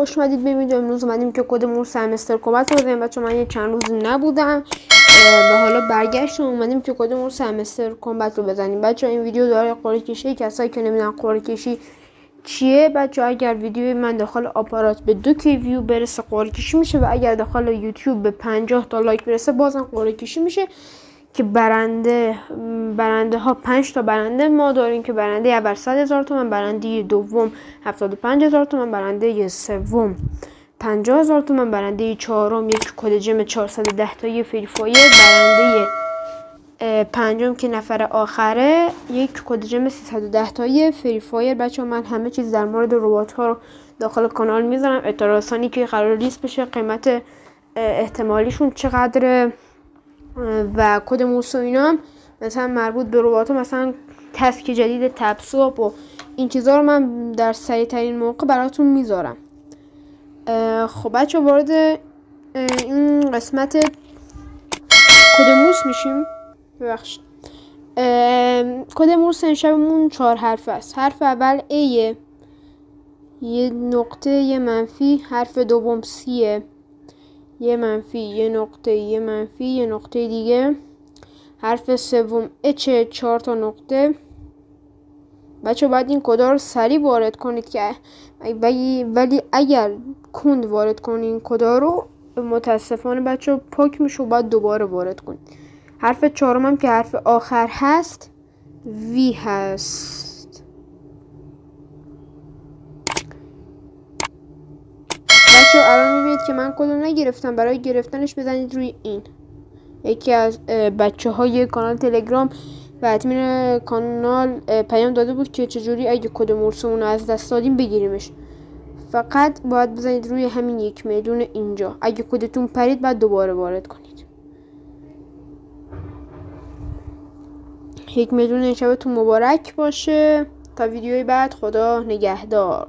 خوش اومدید به ویدیو. امروز اومدیم که کد مورس همستر کمبت رو بزنیم. بچه من یه چند روز نبودم و حالا برگشتم اومدیم که کد مورس همستر کمبت رو بزنیم. بچه این ویدیو داره قرعه کشی، کسایی که نمیدونن قرعه کشی چیه، بچه اگر ویدیو من داخل آپارات به 2K ویو برسه قرعه کشی میشه و اگر داخل یوتیوب به 50 تا لایک برسه بازم قرعه کشی میشه که برنده ها 5 تا برنده ما داریم که برنده اول 100,000 تومان، برنده دوم 75,000 تومان، برنده سوم 50,000 تومان، برنده چهارم یک کد جم 410 تایی فری فایر، برنده پنجم که نفر آخره یک کد جم 310 تایی فری فایر. بچه من همه چیز در مورد ربات ها رو داخل کانال میذارم، اعتراضانی که قرار لیست بشه، قیمت احتمالیشون چقدره و کد مورس و اینا هم مثلا مربوط به ربات ها، مثلا تسک جدید تبسوب و این چیزا رو من در سریع ترین موقع براتون میذارم. خب بچه وارد این قسمت کد مورس میشیم. ببخشید کد مورس امشبمون 4 حرف است. حرف اول A، یه نقطه یه منفی، حرف دوم C، یه منفی یه نقطه یه منفی یه نقطه دیگه، حرف سوم H 4 تا نقطه. بچه باید این کدا رو سریع وارد کنید که ولی اگر کند وارد کنید این کدا رو متاسفانه بچه پاک میشه و باید دوباره وارد کنید. حرف چهارم هم که حرف آخر هست V هست. بچه الان میبینید که من کد رو نگرفتم، برای گرفتنش بزنید روی این. یکی از بچه های کانال تلگرام و ادمین کانال پیام داده بود که چجوری اگه کد مورسمون رو از دست دادیم بگیریمش. فقط باید بزنید روی همین 1 میلیون اینجا. اگه کدتون پرید بعد دوباره وارد کنید. 1 میلیون شبتون مبارک باشه. تا ویدیوی بعد، خدا نگهدار.